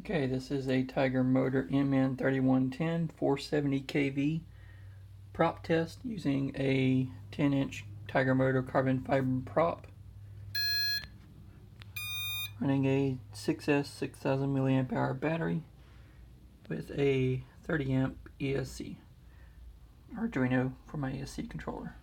Okay, this is a TMotor MN3110 470 kV prop test using a 10-inch TMotor carbon fiber prop, running a 6S 6000 milliamp hour battery with a 30 amp ESC, Arduino for my ESC controller.